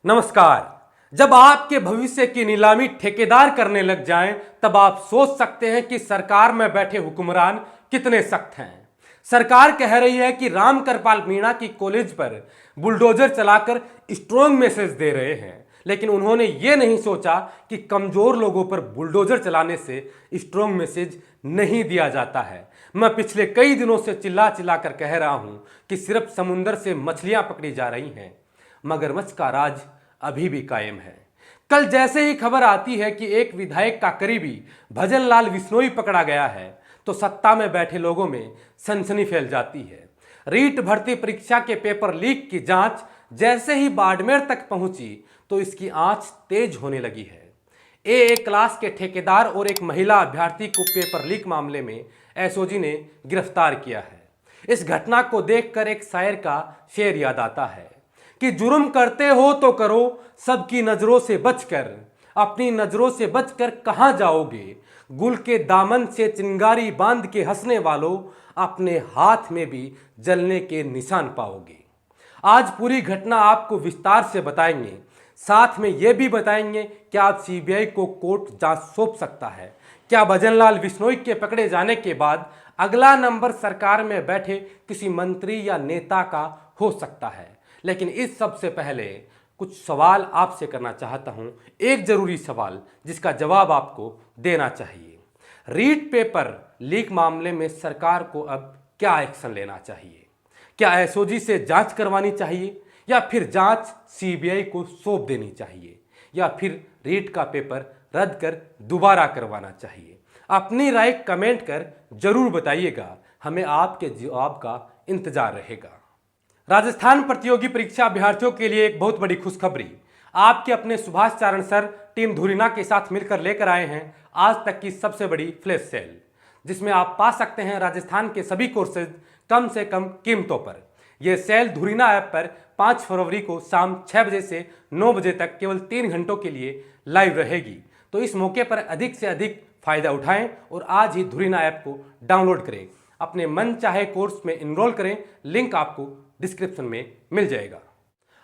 नमस्कार। जब आपके भविष्य की नीलामी ठेकेदार करने लग जाएं, तब आप सोच सकते हैं कि सरकार में बैठे हुक्मरान कितने सख्त हैं। सरकार कह रही है कि राम कृपाल मीणा की कॉलेज पर बुलडोजर चलाकर स्ट्रॉन्ग मैसेज दे रहे हैं, लेकिन उन्होंने ये नहीं सोचा कि कमजोर लोगों पर बुलडोजर चलाने से स्ट्रॉन्ग मैसेज नहीं दिया जाता है। मैं पिछले कई दिनों से चिल्ला चिल्ला कर कह रहा हूं कि सिर्फ समुंदर से मछलियां पकड़ी जा रही हैं, मगरमच्छ का राज अभी भी कायम है। कल जैसे ही खबर आती है कि एक विधायक का करीबी भजनलाल विश्नोई पकड़ा गया है, तो सत्ता में बैठे लोगों में सनसनी फैल जाती है। रीट भर्ती परीक्षा के पेपर लीक की जांच जैसे ही बाड़मेर तक पहुंची, तो इसकी आंच तेज होने लगी है। ए क्लास के ठेकेदार और एक महिला अभ्यर्थी को पेपर लीक मामले में एसओजी ने गिरफ्तार किया है। इस घटना को देखकर एक शायर का शेर याद आता है कि जुर्म करते हो तो करो सबकी नजरों से बचकर, अपनी नजरों से बचकर कहां जाओगे। गुल के दामन से चिंगारी बांध के हंसने वालों, अपने हाथ में भी जलने के निशान पाओगे। आज पूरी घटना आपको विस्तार से बताएंगे, साथ में यह भी बताएंगे कि आज सीबीआई को कोर्ट जांच सौंप सकता है। क्या भजनलाल विश्नोई के पकड़े जाने के बाद अगला नंबर सरकार में बैठे किसी मंत्री या नेता का हो सकता है। लेकिन इस सब से पहले कुछ सवाल आपसे करना चाहता हूं, एक जरूरी सवाल जिसका जवाब आपको देना चाहिए। रीट पेपर लीक मामले में सरकार को अब क्या एक्शन लेना चाहिए? क्या एसओजी से जांच करवानी चाहिए, या फिर जांच सीबीआई को सौंप देनी चाहिए, या फिर रीट का पेपर रद्द कर दोबारा करवाना चाहिए? अपनी राय कमेंट कर जरूर बताइएगा, हमें आपके जवाब का इंतजार रहेगा। राजस्थान प्रतियोगी परीक्षा अभ्यर्थियों के लिए एक बहुत बड़ी खुशखबरी आपके अपने सुभाष चारण सर टीम धुरीना के साथ मिलकर लेकर आए हैं आज तक की सबसे बड़ी फ्लैश सेल, जिसमें आप पा सकते हैं राजस्थान के सभी कोर्सेज कम से कम कीमतों पर। यह सेल धुरीना ऐप पर 5 फरवरी को शाम 6 बजे से 9 बजे तक केवल 3 घंटों के लिए लाइव रहेगी। तो इस मौके पर अधिक से अधिक फायदा उठाएं और आज ही धुरीना ऐप को डाउनलोड करें, अपने मन चाहे कोर्स में इनरोल करें। लिंक आपको डिस्क्रिप्शन में मिल जाएगा।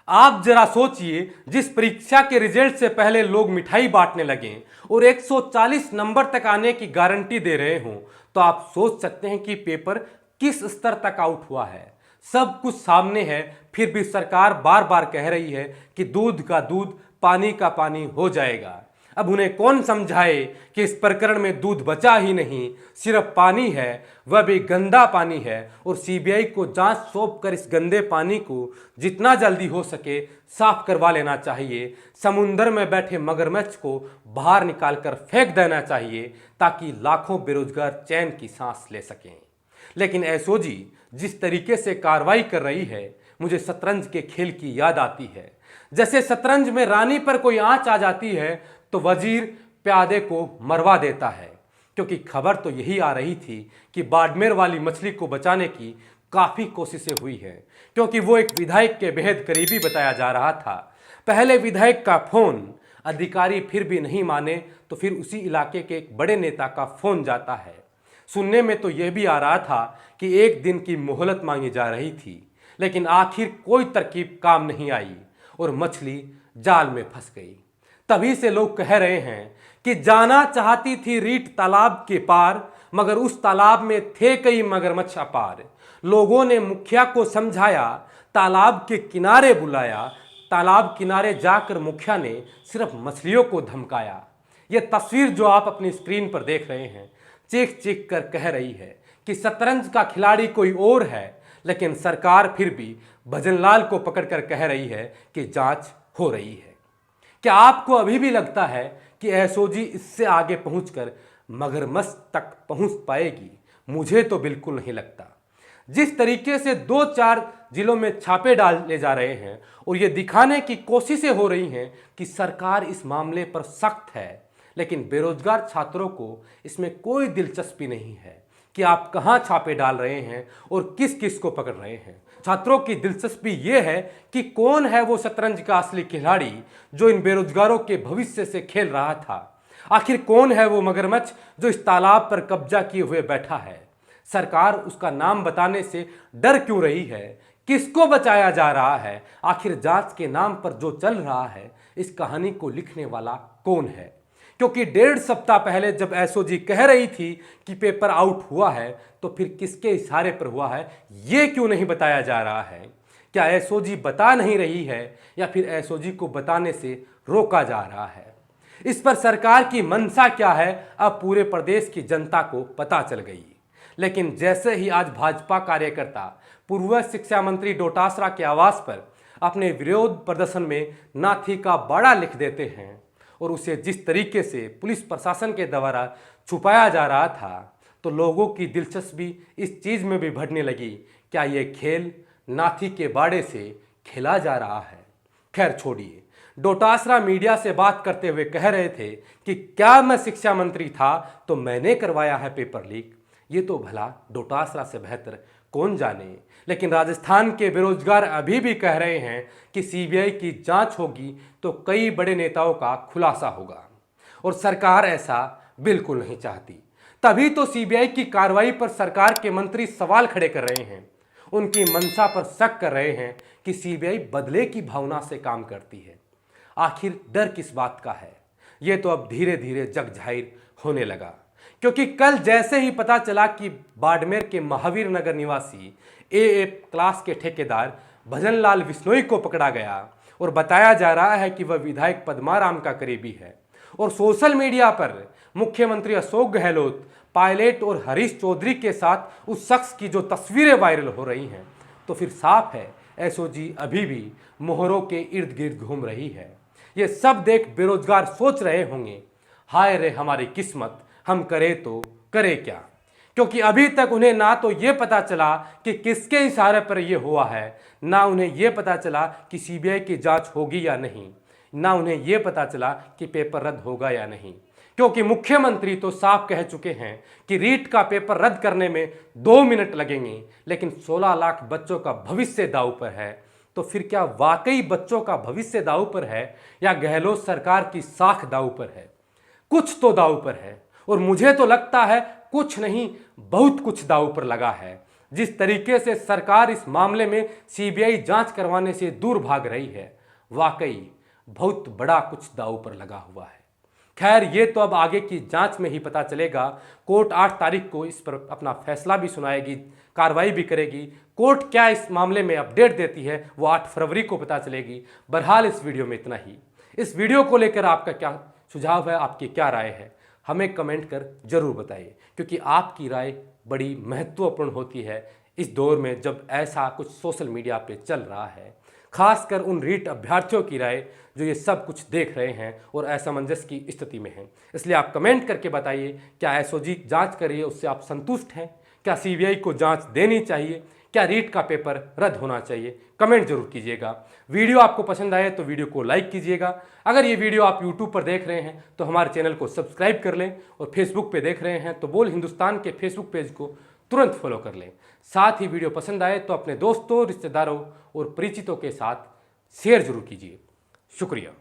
आप जरा सोचिए, जिस परीक्षा के रिजल्ट से पहले लोग मिठाई बांटने लगे और 140 नंबर तक आने की गारंटी दे रहे हों, तो आप सोच सकते हैं कि पेपर किस स्तर तक आउट हुआ है। सब कुछ सामने है, फिर भी सरकार बार बार कह रही है कि दूध का दूध पानी का पानी हो जाएगा। अब उन्हें कौन समझाए कि इस प्रकरण में दूध बचा ही नहीं, सिर्फ पानी है, वह भी गंदा पानी है। और सीबीआई को जांच सौंपकर इस गंदे पानी को जितना जल्दी हो सके साफ करवा लेना चाहिए। समुंदर में बैठे मगरमच्छ को बाहर निकालकर फेंक देना चाहिए, ताकि लाखों बेरोजगार चैन की सांस ले सकें। लेकिन एसओजी जिस तरीके से कार्रवाई कर रही है, मुझे शतरंज के खेल की याद आती है। जैसे शतरंज में रानी पर कोई आंच आ जाती है, तो वजीर प्यादे को मरवा देता है। क्योंकि खबर तो यही आ रही थी कि बाड़मेर वाली मछली को बचाने की काफी कोशिशें हुई हैं, क्योंकि वो एक विधायक के बेहद करीबी बताया जा रहा था। पहले विधायक का फोन, अधिकारी फिर भी नहीं माने तो फिर उसी इलाके के एक बड़े नेता का फोन जाता है। सुनने में तो यह भी आ रहा था कि 1 दिन की मोहलत मांगी जा रही थी, लेकिन आखिर कोई तरकीब काम नहीं आई और मछली जाल में फंस गई। तभी से लोग कह रहे हैं कि जाना चाहती थी रीट तालाब के पार, मगर उस तालाब में थे कई मगरमच्छ अपार। लोगों ने मुखिया को समझाया, तालाब के किनारे बुलाया, तालाब किनारे जाकर मुखिया ने सिर्फ मछलियों को धमकाया। यह तस्वीर जो आप अपनी स्क्रीन पर देख रहे हैं, चीख चीख कर कह रही है कि शतरंज का खिलाड़ी कोई और है, लेकिन सरकार फिर भी भजनलाल को पकड़कर कह रही है कि जांच हो रही है। क्या आपको अभी भी लगता है कि एसओजी इससे आगे पहुंचकर मगरमच्छ तक पहुंच पाएगी? मुझे तो बिल्कुल नहीं लगता। जिस तरीके से 2-4 जिलों में छापे डाले जा रहे हैं और ये दिखाने की कोशिशें हो रही हैं कि सरकार इस मामले पर सख्त है, लेकिन बेरोजगार छात्रों को इसमें कोई दिलचस्पी नहीं है कि आप कहां छापे डाल रहे हैं और किस किस को पकड़ रहे हैं। छात्रों की दिलचस्पी यह है कि कौन है वो शतरंज का असली खिलाड़ी जो इन बेरोजगारों के भविष्य से खेल रहा था। आखिर कौन है वो मगरमच्छ जो इस तालाब पर कब्जा किए हुए बैठा है? सरकार उसका नाम बताने से डर क्यों रही है? किसको बचाया जा रहा है? आखिर जांच के नाम पर जो चल रहा है, इस कहानी को लिखने वाला कौन है? क्योंकि 1.5 सप्ताह पहले जब एसओजी कह रही थी कि पेपर आउट हुआ है, तो फिर किसके इशारे पर हुआ है, यह क्यों नहीं बताया जा रहा है? क्या एसओजी बता नहीं रही है या फिर एसओजी को बताने से रोका जा रहा है? इस पर सरकार की मंशा क्या है, अब पूरे प्रदेश की जनता को पता चल गई। लेकिन जैसे ही आज भाजपा कार्यकर्ता पूर्व शिक्षा मंत्री डोटासरा के आवास पर अपने विरोध प्रदर्शन में नाथी का बाड़ा लिख देते हैं और उसे जिस तरीके से पुलिस प्रशासन के द्वारा छुपाया जा रहा था, तो लोगों की दिलचस्पी इस चीज़ में भी बढ़ने लगी, क्या ये खेल नाथी के बाड़े से खेला जा रहा है? खैर छोड़िए, डोटासरा मीडिया से बात करते हुए कह रहे थे कि क्या मैं शिक्षा मंत्री था तो मैंने करवाया है पेपर लीक। ये तो भला डोटासरा से बेहतर कौन जाने। लेकिन राजस्थान के बेरोजगार अभी भी कह रहे हैं कि सीबीआई की जांच होगी तो कई बड़े नेताओं का खुलासा होगा, और सरकार ऐसा बिल्कुल नहीं चाहती। तभी तो सीबीआई की कार्रवाई पर सरकार के मंत्री सवाल खड़े कर रहे हैं, उनकी मंशा पर शक कर रहे हैं कि सीबीआई बदले की भावना से काम करती है। आखिर डर किस बात का है, ये तो अब धीरे धीरे जग जाहिर होने लगा। क्योंकि कल जैसे ही पता चला कि बाड़मेर के महावीर नगर निवासी ए क्लास के ठेकेदार भजनलाल बिश्नोई को पकड़ा गया और बताया जा रहा है कि वह विधायक पद्माराम का करीबी है, और सोशल मीडिया पर मुख्यमंत्री अशोक गहलोत, पायलट और हरीश चौधरी के साथ उस शख्स की जो तस्वीरें वायरल हो रही हैं, तो फिर साफ है एसओजी अभी भी मोहरों के इर्द गिर्द घूम रही है। ये सब देख बेरोजगार सोच रहे होंगे, हाय रे हमारी किस्मत, हम करें तो करें क्या? क्योंकि अभी तक उन्हें ना तो ये पता चला कि किसके इशारे पर यह हुआ है, ना उन्हें यह पता चला कि सीबीआई की जांच होगी या नहीं, ना उन्हें यह पता चला कि पेपर रद्द होगा या नहीं। क्योंकि मुख्यमंत्री तो साफ कह चुके हैं कि रीट का पेपर रद्द करने में 2 मिनट लगेंगे, लेकिन 16 लाख बच्चों का भविष्य दांव पर है। तो फिर क्या वाकई बच्चों का भविष्य दांव पर है या गहलोत सरकार की साख दांव पर है? कुछ तो दांव पर है, और मुझे तो लगता है कुछ नहीं, बहुत कुछ दांव पर लगा है। जिस तरीके से सरकार इस मामले में सीबीआई जांच करवाने से दूर भाग रही है, वाकई बहुत बड़ा कुछ दांव पर लगा हुआ है। खैर, ये तो अब आगे की जांच में ही पता चलेगा। कोर्ट 8 तारीख को इस पर अपना फैसला भी सुनाएगी, कार्रवाई भी करेगी। कोर्ट क्या इस मामले में अपडेट देती है, वो 8 फरवरी को पता चलेगी। बहरहाल इस वीडियो में इतना ही। इस वीडियो को लेकर आपका क्या सुझाव है, आपकी क्या राय है, हमें कमेंट कर जरूर बताइए, क्योंकि आपकी राय बड़ी महत्वपूर्ण होती है इस दौर में जब ऐसा कुछ सोशल मीडिया पे चल रहा है। खासकर उन रीट अभ्यर्थियों की राय जो ये सब कुछ देख रहे हैं और असमंजस की स्थिति में हैं। इसलिए आप कमेंट करके बताइए, क्या एसओजी जांच कर रही है उससे आप संतुष्ट हैं? क्या सीबीआई को जांच देनी चाहिए? क्या रीट का पेपर रद्द होना चाहिए? कमेंट जरूर कीजिएगा। वीडियो आपको पसंद आए तो वीडियो को लाइक कीजिएगा। अगर ये वीडियो आप यूट्यूब पर देख रहे हैं तो हमारे चैनल को सब्सक्राइब कर लें, और फेसबुक पे देख रहे हैं तो बोल हिंदुस्तान के फेसबुक पेज को तुरंत फॉलो कर लें। साथ ही वीडियो पसंद आए तो अपने दोस्तों, रिश्तेदारों और परिचितों के साथ शेयर जरूर कीजिए। शुक्रिया।